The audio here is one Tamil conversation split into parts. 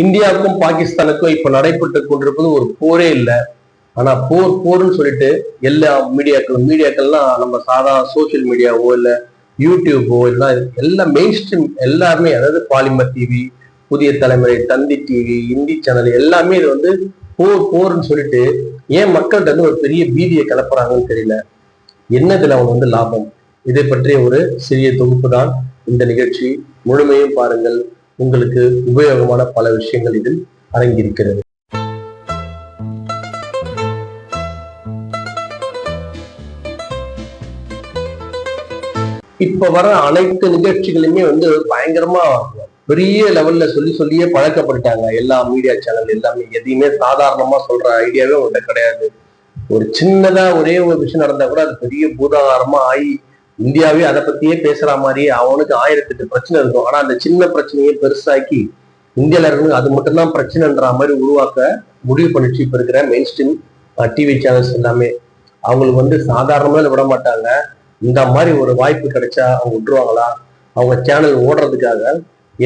இந்தியாவுக்கும் பாகிஸ்தானுக்கும் இப்ப நடைபெற்று கொண்டிருப்பது ஒரு போரே இல்லை. ஆனா போர்னு சொல்லிட்டு எல்லா மீடியாக்கள்லாம் நம்ம சாதா சோசியல் மீடியாவோ இல்ல யூடியூபோ இல்லை எல்லாம் மெயின் ஸ்ட்ரீம் எல்லாருமே, அதாவது பாலிமர் டிவி, புதிய தலைமுறை, தந்தி டிவி, இந்தி சேனல் எல்லாமே இது வந்து போர்னு சொல்லிட்டு ஏன் மக்கள்கிட்ட வந்து ஒரு பெரிய பீதியை கிளப்புறாங்கன்னு தெரியல. என்னதுல அவங்க வந்து லாபம்? இதை பற்றிய ஒரு சிறிய தொகுப்பு தான் இந்த நிகழ்ச்சி. முழுமையும் பாருங்கள், உங்களுக்கு உபயோகமான பல விஷயங்கள் இதில் அடங்கியிருக்கிறது. இப்ப வர அனைத்து நிகழ்ச்சிகளுமே வந்து பயங்கரமா பெரிய லெவல்ல சொல்லியே பழக்கப்பட்டாங்க. எல்லா மீடியா சேனல் எல்லாமே எதையுமே சாதாரணமா சொல்ற ஐடியாவே உங்கள்கிட்ட கிடையாது. ஒரு சின்னதா ஒரே ஒரு விஷயம் நடந்தா கூட அது பெரிய பூதாகாரமா ஆகி இந்தியாவே அதை பத்தியே பேசுற மாதிரி அவனுக்கு 1008 பிரச்சனை இருக்கும். ஆனா அந்த சின்ன பிரச்சனையை பெருசாக்கி இந்தியால இருக்கு அது மட்டும்தான் பிரச்சனைன்ற மாதிரி உருவாக்க முடிவு பண்ணிச்சு இப்ப இருக்கிற மெயின் ஸ்ட்ரீம் டிவி சேனல்ஸ் எல்லாமே. அவங்களுக்கு வந்து சாதாரணமா விட மாட்டாங்க. இந்த மாதிரி ஒரு வாய்ப்பு கிடைச்சா அவங்க விட்டுருவாங்களா? அவங்க சேனல் ஓடுறதுக்காக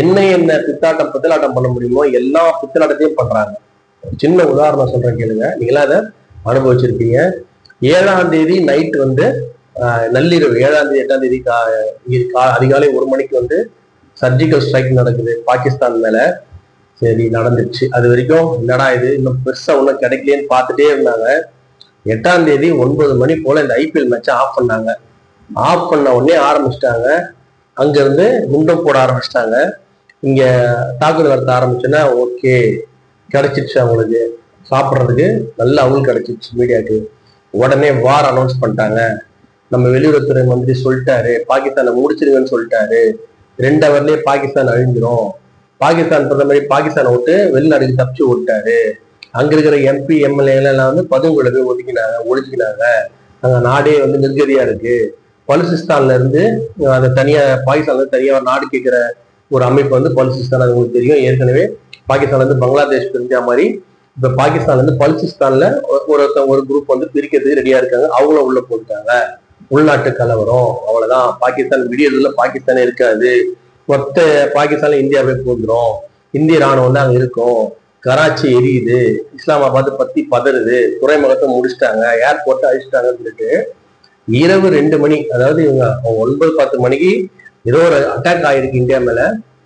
என்ன பித்தலாட்டம் பண்ண முடியுமோ எல்லா பித்தலாட்டத்தையும் பண்றாங்க. சின்ன உதாரணம் சொல்றேன் கேளுங்க, நீங்களா அதை அனுபவிச்சிருப்பீங்க. 7ஆம் தேதி நைட் வந்து நள்ளிரவு 7ஆம் தேதி 8ஆம் தேதி அதிகாலை 1 மணிக்கு வந்து சர்ஜிக்கல் ஸ்ட்ரைக் நடக்குது பாகிஸ்தான் மேல. சரி, நடந்துச்சு. அது வரைக்கும் என்னடா இது இன்னும் பெருசா ஒன்றும் கிடைக்கலன்னு பார்த்துட்டே இருந்தாங்க. 8ஆம் தேதி 9 மணி போல இந்த ஐபிஎல் மேட்சை ஆஃப் பண்ணாங்க. ஆஃப் பண்ண உடனே ஆரம்பிச்சிட்டாங்க. அங்க இருந்து குண்டம் போட ஆரம்பிச்சிட்டாங்க. இங்க தாக்குதல் நடத்த ஆரம்பிச்சுன்னா ஓகே, கிடைச்சிருச்சு அவங்களுக்கு சாப்பிட்றதுக்கு நல்ல அவள் கிடைச்சிருச்சு மீடியாவுக்கு. உடனே வார் அனௌன்ஸ் பண்ணிட்டாங்க. நம்ம வெளியுறவுத்துறை மந்திரி சொல்லிட்டாரு, பாகிஸ்தானை முடிச்சிருங்கன்னு சொல்லிட்டாரு. 2 ஹவர்லயே பாகிஸ்தான் அழிஞ்சிரும். பாகிஸ்தான் பிரதமர் பாகிஸ்தானை விட்டு வெளிநாடுக்கு தப்பிச்சு விட்டாரு. அங்க இருக்கிற எம்பி எம்எல்ஏ எல்லாம் வந்து பதுங்குள்ள போய் ஒழிச்சுக்கினாங்க. அங்க நாடே வந்து நிர்கதியா இருக்கு. பலுசிஸ்தான்ல இருந்து அதை தனியா பாகிஸ்தான்ல தனியா நாடு கேட்கிற ஒரு அமைப்பு வந்து பலுசிஸ்தான். அது உங்களுக்கு தெரியும். ஏற்கனவே பாகிஸ்தான்ல இருந்து பங்களாதேஷ் பிரிஞ்ச மாதிரி இப்ப பாகிஸ்தான்ல இருந்து பலுசிஸ்தான்ல ஒரு குரூப் வந்து பிரிக்கிறதுக்கு ரெடியா இருக்காங்க. அவங்களும் உள்ள போட்டாங்க. உள்நாட்டு கலவரம், அவ்வளவுதான். பாகிஸ்தான் விடியதுல பாகிஸ்தானே இருக்காது. மொத்த பாகிஸ்தான்ல இந்தியாவே போந்துடும். இந்திய ராணுவம் தான் அங்க இருக்கும். கராச்சி எரியுது, இஸ்லாமாபாத் பத்தி பதறுது, துறைமுகத்தை முடிச்சிட்டாங்க, ஏர்போர்ட்டை அழிச்சிட்டாங்கன்னு சொல்லிட்டு இரவு 2 மணி, அதாவது இவங்க 9-10 மணிக்கு ஏதோ ஒரு அட்டாக் ஆயிருக்கு இந்தியா மேல.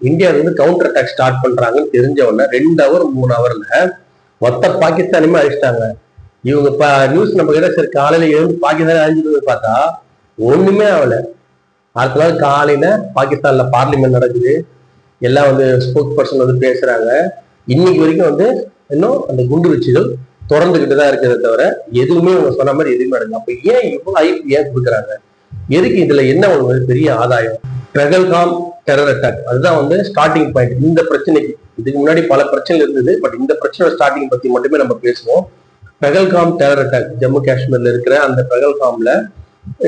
இந்தியா வந்து கவுண்டர் அட்டாக் ஸ்டார்ட் பண்றாங்கன்னு தெரிஞ்ச உடனே 2 ஹவர் 3 ஹவர்ல மொத்த பாகிஸ்தானுமே அழிச்சிட்டாங்க. இவங்க நியூஸ் நம்ம கிட்ட சரி காலையில எழுந்து பாகிஸ்தான் அழிஞ்சது பார்த்தா ஒண்ணுமே ஆகல. அடுத்த நாள் காலையில பாகிஸ்தான்ல பார்லிமெண்ட் நடக்குது. எல்லாம் வந்து ஸ்போக்ஸ் பர்சன் வந்து பேசுறாங்க. இன்னைக்கு வரைக்கும் வந்து இன்னும் அந்த குண்டு வீச்சுகள் தொடர்ந்துகிட்டுதான் இருக்கிறத தவிர எதுவுமே அவங்க சொன்ன மாதிரி எதுவுமே நடக்கும். அப்ப ஏன் இவ்வளவு ஐபி ஏன் கொடுக்குறாங்க? எதுக்கு? இதுல என்ன ஒரு பெரிய ஆதாயம்? பெகல்காம் டெரர் அட்டாக், அதுதான் வந்து ஸ்டார்டிங் பாயிண்ட் இந்த பிரச்சனைக்கு. இதுக்கு முன்னாடி பல பிரச்சனை இருந்தது, பட் இந்த பிரச்சனை ஸ்டார்டிங் பத்தி மட்டுமே நம்ம பேசுவோம். பெகல்காம் டெரர் அட்டாக், ஜம்மு காஷ்மீர்ல இருக்கிற அந்த பெகல்காம்ல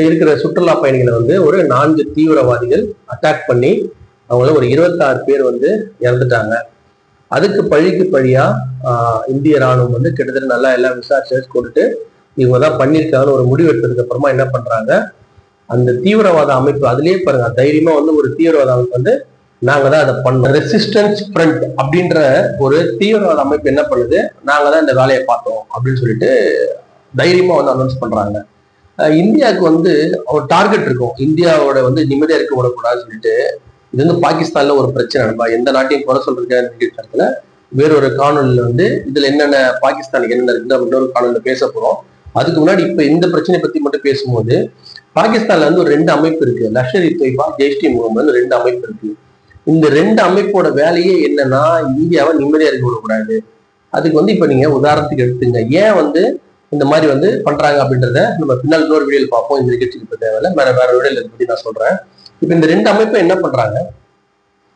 இருக்கிற சுற்றுலா பயணிகளை வந்து ஒரு 4 தீவிரவாதிகள் அட்டாக் பண்ணி அவங்கள ஒரு 26 பேர் வந்து இறந்துட்டாங்க. அதுக்கு பழிக்கு பழியா இந்திய ராணுவம் வந்து கிட்டத்தட்ட நல்லா எல்லாம் விசாரிச்சு கொடுத்து இவங்க தான் பண்ணியிருக்காங்கன்னு ஒரு முடிவு எடுத்ததுக்கு அப்புறமா என்ன பண்றாங்க, அந்த தீவிரவாத அமைப்பு அதுலயே பாருங்க தைரியமா வந்து ஒரு தீவிரவாத அமைப்பு வந்து நாங்க தான் அதை பண்ணோம். ரெசிஸ்டன்ஸ் ஃப்ரண்ட் அப்படின்ற ஒரு தீவிரவாத அமைப்பு என்ன பண்ணுது, நாங்க தான் இந்த வேலையை பார்த்தோம் அப்படின்னு சொல்லிட்டு தைரியமா வந்து அனௌன்ஸ் பண்றாங்க. இந்தியாவுக்கு வந்து ஒரு டார்கெட் இருக்கும், இந்தியாவோட வந்து நிம்மதியா இருக்க விடக்கூடாதுன்னு சொல்லிட்டு. இது வந்து பாகிஸ்தான்ல ஒரு பிரச்சனை நடப்பா, எந்த நாட்டையும் குறை சொல்றதுக்காக வேறொரு காணொலியில வந்து இதுல என்னென்ன பாகிஸ்தானுக்கு என்னென்ன இருக்கு இன்னொரு காணொலியில பேச போறோம். அதுக்கு முன்னாடி இப்ப இந்த பிரச்சனை பத்தி மட்டும் பேசும்போது, பாகிஸ்தான்ல வந்து ஒரு 2 அமைப்பு இருக்கு, லஷ்கர் இ தொய்பா, ஜெய்ஷ் இ முகமது 2 அமைப்பு இருக்கு. இந்த 2 அமைப்போட வேலையே என்னன்னா இந்தியாவை நிம்மதியா இருக்க விடக்கூடாது. அதுக்கு வந்து இப்ப நீங்க உதாரணத்துக்கு எடுத்துங்க, ஏன் வந்து இந்த மாதிரி வந்து பண்றாங்க அப்படின்றத நம்ம பின்னால் இன்னொரு வீடியோல பார்ப்போம். இந்த நிகழ்ச்சிக்கு இப்ப தேவையில்ல, வேற வீடியோல பத்தி நான் சொல்றேன். இப்ப இந்த 2 அமைப்பு என்ன பண்றாங்க,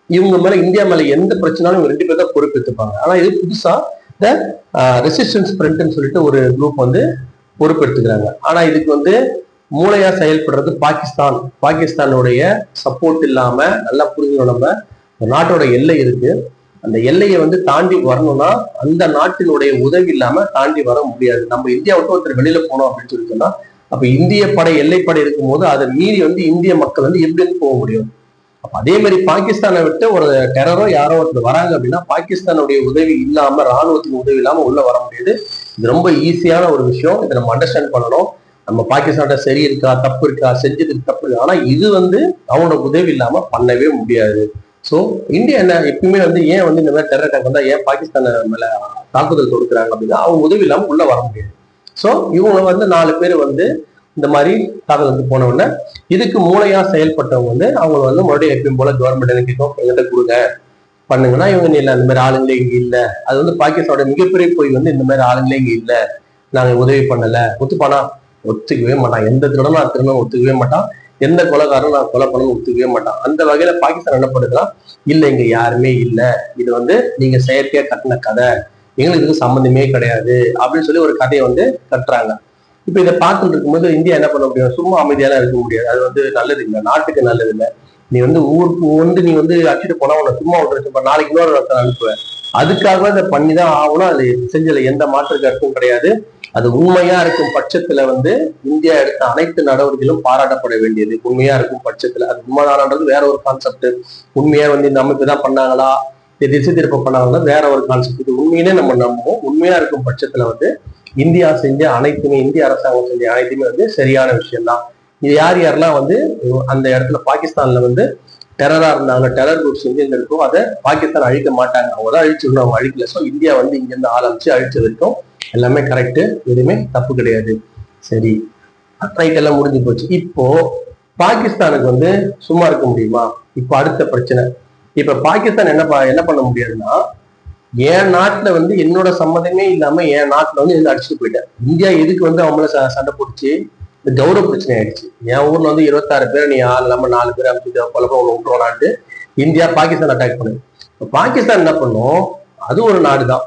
இவங்க மேல இந்தியா மேல எந்த பிரச்சனாலும் இவங்க 2 பேர் தான் பொறுப்பெடுத்துப்பாங்க. ஆனா இது புதுசா இந்த ரெசிஸ்டன்ஸ் ஃப்ரண்ட்னு சொல்லிட்டு ஒரு குரூப் வந்து பொறுப்பெடுத்துக்கிறாங்க. ஆனா இதுக்கு வந்து மூளையா செயல்படுறது பாகிஸ்தானுடைய சப்போர்ட் இல்லாம, நல்லா புரிஞ்சுக்கணும், நம்ம நாட்டோட எல்லை இருக்கு, அந்த எல்லையை வந்து தாண்டி வரணும்னா அந்த நாட்டினுடைய உதவி இல்லாம தாண்டி வர முடியாது. நம்ம இந்தியா விட்டு ஒருத்தர் வெளியில போனோம் அப்படின்னு சொல்லி சொன்னா, அப்ப இந்திய படை எல்லைப்படை இருக்கும் போது அதை மீறி வந்து இந்திய மக்கள் வந்து எப்படி போக முடியும்? அதே மாதிரி பாகிஸ்தானை விட்டு ஒரு டெரரோ யாரோ ஒருத்தர் வராங்க அப்படின்னா பாகிஸ்தானுடைய உதவி இல்லாம, ராணுவத்தின் உதவி இல்லாம உள்ள வர முடியாது. இது ரொம்ப ஈஸியான ஒரு விஷயம். இதை நம்ம அண்டர்ஸ்டாண்ட் பண்ணணும். நம்ம பாகிஸ்தான்கிட்ட சரி இருக்கா, தப்பு இருக்கா, செஞ்சதுக்கு தப்பு இருக்கா, ஆனா இது அவனோட உதவி இல்லாம பண்ணவே முடியாது. ஸோ இந்தியா என்ன எப்பயுமே ஏன் இந்த மாதிரி டெரர் அட்டாக் வந்தா ஏன் பாகிஸ்தான் மேல தாக்குதல் தொடுக்கிறாங்க அப்படின்னா அவங்க உதவி இல்லாம உள்ள வர முடியாது. ஸோ இவங்க 4 பேர் இந்த மாதிரி தாக்குதலுக்கு போன உடனே இதுக்கு மூளையா செயல்பட்டவங்க அவங்க மறுபடியும் எப்பயும் போல கவர்மெண்ட் கேட்கும், எங்கிட்ட கொடுங்க பண்ணுங்கன்னா இவங்க இல்லை, இந்த மாதிரி ஆளுங்களே இங்க இல்லை. அது பாகிஸ்தானோட மிகப்பெரிய போய் இந்த மாதிரி ஆளுங்களே இங்க இல்லை, நாங்க உதவி பண்ணல, ஒத்துப்பானா ஒத்துக்கவே மாட்டான். எந்த திருடனும் நான் திருடனும் ஒத்துக்கவே மாட்டான். எந்த கொலைகாரனும் நான் கொலை பண்ணணும் ஒத்துக்கவே மாட்டான். அந்த வகையில பாகிஸ்தான் என்ன பண்ணுதுன்னா, இல்ல இங்க யாருமே இல்லை, இது நீங்க செயற்கையா கட்டின கதை, எங்களுக்கு இதுக்கு சம்மந்தமே கிடையாது அப்படின்னு சொல்லி ஒரு கதையை கட்டுறாங்க. இப்ப இதை பார்த்துட்டு இருக்கும்போது இந்தியா என்ன பண்ண முடியும்? சும்மா அமைதியாலாம் இருக்க முடியாது. அது நல்லது இல்லை, நாட்டுக்கு நல்லது இல்லை. நீ ஊருக்கு நீ அடிச்சுட்டு போனா உன்னை சும்மா விட்டு நாளைக்கு இன்னொரு ஒருத்தர் அனுப்புவேன். அதுக்காக இதை பண்ணிதான் ஆகணும். அது செஞ்சல எந்த மாற்று கருத்தும் கிடையாது. அது உண்மையா இருக்கும் பட்சத்துல இந்தியா எடுத்த அனைத்து நடவடிக்கைகளும் பாராட்டப்பட வேண்டியது. உண்மையா இருக்கும் பட்சத்துல அது உண்மைதானன்றது வேற ஒரு கான்செப்ட். உண்மையா இந்த அமைப்பு தான் பண்ணாங்களா, திசை திருப்ப பண்ணாங்களா வேற ஒரு கான்செப்ட். இது உண்மையிலே நம்ம நம்புவோம். உண்மையா இருக்கும் பட்சத்துல இந்தியா செஞ்ச அனைத்துமே, இந்திய அரசாங்கம் செஞ்ச அனைத்துமே சரியான விஷயம்தான். இது யாரெல்லாம் அந்த இடத்துல பாகிஸ்தான்ல டெரரா இருந்தாங்க, டெரர் குரூப்ஸ் எங்க இருக்கோ அதை பாகிஸ்தான் அழிக்க மாட்டாங்க. அவங்கதான் அழிச்சுக்கணும், அவங்க அழிக்கல. ஸோ இந்தியா இங்க இருந்து ஆரம்பிச்சு அழிச்ச வரைக்கும் எல்லாமே கரெக்டு, எதுவுமே தப்பு கிடையாது. சரி, ரைட், எல்லாம் முடிஞ்சு போச்சு. இப்போ பாகிஸ்தானுக்கு சும்மா இருக்க முடியுமா? இப்போ அடுத்த பிரச்சனை. இப்ப பாகிஸ்தான் என்ன பண்ண முடியாதுன்னா, என் நாட்டுல என்னோட சம்மதமே இல்லாம என் நாட்டுல அடிச்சுட்டு போயிட்டேன். இந்தியா எதுக்கு அவங்கள சண்டை போட்டுச்சு? இந்த கௌரவ பிரச்சனை ஆயிடுச்சு. என் ஊர்ல 26 பேர் நீ ஆள் இல்லாம 4 பேர் அமைச்சு குழப்பம் விட்டுருவானாட்டு இந்தியா பாகிஸ்தான் அட்டாக் பண்ணுது. பாகிஸ்தான் என்ன பண்ணும்? அது ஒரு நாடுதான்.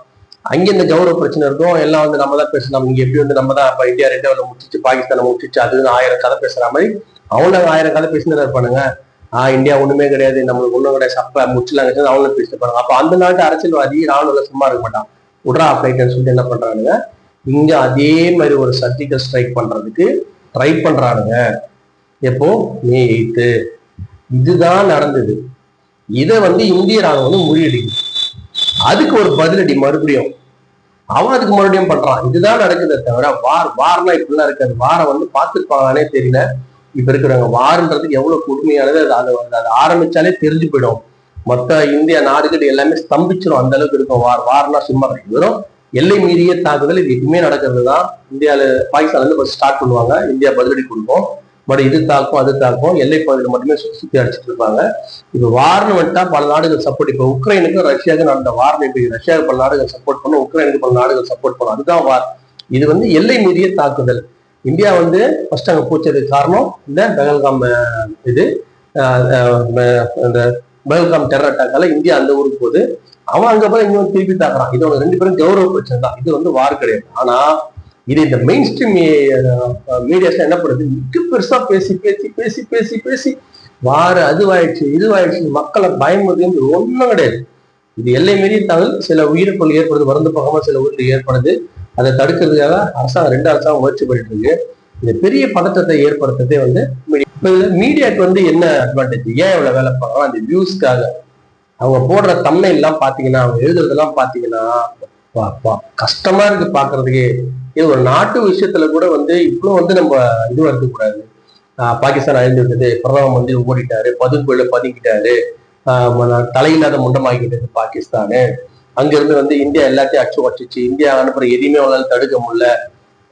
அங்க இந்த கௌரவ பிரச்சனை இருக்கும். எல்லாம் நம்ம தான் பேசலாம். இங்க எப்படி நம்ம தான் இந்தியா 2 முடிச்சிச்சு, பாகிஸ்தானை முடிச்சிச்சு, அது 1000 கதை பேசுற மாதிரி அவங்க 1000 கதை பேசினதா இருப்பானுங்க. இந்தியா ஒண்ணுமே கிடையாது, நம்மளுக்கு ஒண்ணும் கிடையாது, சப்ப முடிச்சலாங்க அவங்களும் பேசிட்டு இருப்பாங்க. அப்ப அந்த நாட்டு அரசியல்வாதி ராணுவ சும்மா இருக்க மாட்டான். உட்ரா ஃபிளைட்னு சொல்லிட்டு என்ன பண்றானுங்க, இங்க அதே மாதிரி ஒரு சர்ஜிக்கல் ஸ்ட்ரைக் பண்றதுக்கு ட்ரை பண்றானுங்க. எப்போ? மே 8. இதுதான் நடந்தது. இதை இந்திய ராணுவம் முறியடிக்குது. அதுக்கு ஒரு பதிலடி மறுபடியும் அவன் அதுக்கு மறுபடியும் பண்றான். இதுதான் நடக்குதே தவிர வார்னா இப்படிலாம் இருக்காது. வாரை பார்த்துருப்பாங்கன்னே தெரியல. இப்ப இருக்கிறவங்க வாருன்றதுக்கு எவ்வளவு கொடுமையானது. அது ஆரம்பிச்சாலே தெரிஞ்சு போயிடும். மொத்த இந்திய நாடுகள் எல்லாமே ஸ்தம்பிச்சிடும். அந்த அளவுக்கு இருக்கும். வார்னா சும்மா வெறும் எல்லை மீறிய தாக்குதல். இது எப்பவுமே நடக்கிறது தான். இந்தியாவில பாகிஸ்தான் ஸ்டார்ட் பண்ணுவாங்க, இந்தியா பதிலடி கொடுக்கும். பட் இது தாக்கும் அது தாக்கும், எல்லை பகுதியில் மட்டுமே சுத்தி அடிச்சுட்டு இருப்பாங்க. இப்ப வார்னு வந்துட்டா பல நாடுகள் சப்போர்ட். இப்ப உக்ரைனுக்கும் ரஷ்யாவுக்கும் நடந்த வார், இப்ப ரஷ்யாவுக்கு பல நாடுகள் சப்போர்ட் பண்ணும், உக்ரைனுக்கு பல நாடுகள் சப்போர்ட் பண்ணும். அதுதான் வார். இது எல்லை மீறிய தாக்குதல். இந்தியா ஃபர்ஸ்ட் அங்க போச்சதுக்கு காரணம் இந்த பெஹல்காம் இந்த பெஹல்காம் டெரர் அட்டாக்கால இந்தியா அந்த ஊருக்கு போகுது. அவன் அங்க போய் இன்னும் திருப்பி தாக்குறான். இது 2 பேரும் கௌரவ பிரச்சனை தான். இது வார் கிடையாது. ஆனா இது இந்த மெயின் ஸ்ட்ரீம் மீடியாஸ் என்ன பண்ணுது, மிக பெருசா பேசி பேசி பேசி பேசி பேசி வார அதுவாயிடுச்சு இதுவாயிடுச்சு மக்களை பயமுறுது. ஒண்ணும் கிடையாது. இது எல்லை மீறி தகவல். சில உயிரிழப்புகள் ஏற்படுது, மருந்து பக்கமா சில உயிர்கள் ஏற்படுது. அதை தடுக்கிறதுக்காக அரசாங்கம் 2 அரசாங்கம் முயற்சி பண்ணிட்டு இருக்கு. இந்த பெரிய பதற்றத்தை ஏற்படுத்துறதே மீடியாவுக்கு என்ன அட்வான்டேஜ், ஏன் இவ்வளவு வேலை பார்க்கலாம்? அந்த வியூஸ்க்காக அவங்க போடுற தம்ப்நெயில் எல்லாம் பாத்தீங்கன்னா, அவங்க எழுதுறதெல்லாம் பாத்தீங்கன்னா கஷ்டமா இருக்கு பாக்குறதுக்கே. இது ஒரு நாட்டு விஷயத்துல கூட இவ்வளவு நம்ம இதுவா இருக்கக்கூடாது. பாகிஸ்தான் அழிந்து விட்டது, பிரதம மந்திரி ஓடிட்டாரு, பதுங்குள்ள பதுங்கிட்டாரு, தலையில்லாத முண்டமாகிட்டது பாகிஸ்தானு, அங்கிருந்து இந்தியா எல்லாத்தையும் அச்சு வச்சிச்சு, இந்தியா அனுப்புற எதையுமே அவங்களால தடுக்க முடியல.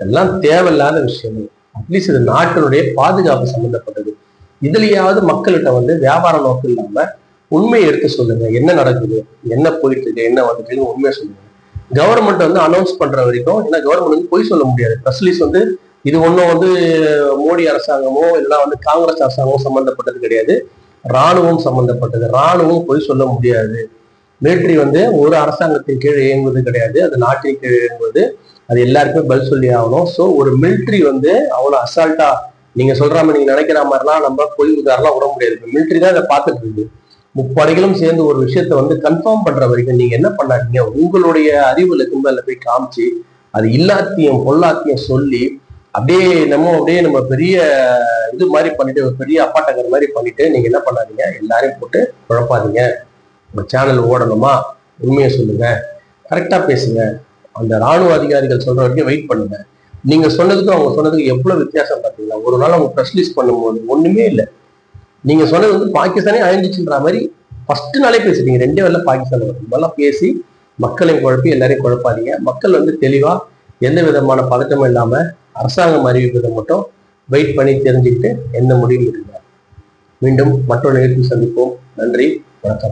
இதெல்லாம் தேவையில்லாத விஷயங்கள். அட்லீஸ்ட் இது நாட்டினுடைய பாதுகாப்பு சம்பந்தப்பட்டது. இதுலயாவது மக்கள்கிட்ட வியாபார நோக்கம் இல்லாம உண்மையை எடுத்து சொல்லுங்க. என்ன நடக்குது, என்ன போயிட்டு இருக்கு, என்ன வந்துட்டு உண்மையை சொல்லுங்க. கவர்மெண்ட் அனௌன்ஸ் பண்ற வரைக்கும், ஏன்னா கவர்மெண்ட் பொய் சொல்ல முடியாது. ப்ரெஸ்லீஸ் இது ஒன்றும் மோடி அரசாங்கமோ இல்லைன்னா காங்கிரஸ் அரசாங்கமோ சம்பந்தப்பட்டது கிடையாது. ராணுவம் சம்பந்தப்பட்டது. ராணுவம் பொய் சொல்ல முடியாது. மிலிட்ரி ஒரு அரசாங்கத்தின் கீழே இயங்குவது கிடையாது, அது நாட்டின் கீழே இயங்குவது. அது எல்லாருக்குமே பதில் சொல்லி ஆகணும். ஸோ ஒரு மிலிட்ரி அவ்வளவு அசால்ட்டா நீங்க சொல்ற மாதிரி, நீங்க நினைக்கிற மாதிரிலாம் நம்ம பொய் உதாரணம் விட முடியாது. மிலிட்ரி தான் இதை பார்த்துட்டு இருக்கு. முப்படைகளும் சேர்ந்து ஒரு விஷயத்த கன்ஃபார்ம் பண்ற வரைக்கும் நீங்க என்ன பண்ணாதீங்க, உங்களுடைய அறிவுல கும்பல போய் காமிச்சு அது இல்லாத்தியம் பொல்லாத்தியம் சொல்லி அப்படியே நம்ம பெரிய இது மாதிரி பண்ணிட்டு, ஒரு பெரிய அப்பாட்டகர் மாதிரி பண்ணிட்டு நீங்க என்ன பண்ணாதீங்க, எல்லாரையும் போட்டு குழப்பாதீங்க. உங்க சேனல் ஓடணுமா, உண்மையை சொல்லுங்க, கரெக்டா பேசுங்க. அந்த ராணுவ அதிகாரிகள் சொல்ற வரைக்கும் வெயிட் பண்ணுங்க. நீங்க சொன்னதுக்கும் அவங்க சொன்னதுக்கு எவ்வளவு வித்தியாசம் பார்த்தீங்களா? ஒரு நாள் அவங்க ப்ரெஸ் ரிலீஸ் பண்ணும்போது ஒண்ணுமே இல்லை. நீங்க சொன்னது வந்து பாகிஸ்தானே அழிஞ்சிச்சுன்ற மாதிரி ஃபர்ஸ்ட் நாளே பேசிட்டீங்க. 2 வேலை பாகிஸ்தான் வரும். இதெல்லாம் பேசி மக்களையும் குழப்பி எல்லாரையும் குழப்பாதீங்க. மக்கள் வந்து தெளிவா எந்த விதமான பதட்டமும் இல்லாம அரசாங்கம் அறிவிப்பதை மட்டும் வெயிட் பண்ணி தெரிஞ்சுக்கிட்டு எந்த முடிவும் எடுங்க. மீண்டும் மற்றொரு நிகழ்ச்சி சந்திப்போம். நன்றி, வணக்கம்.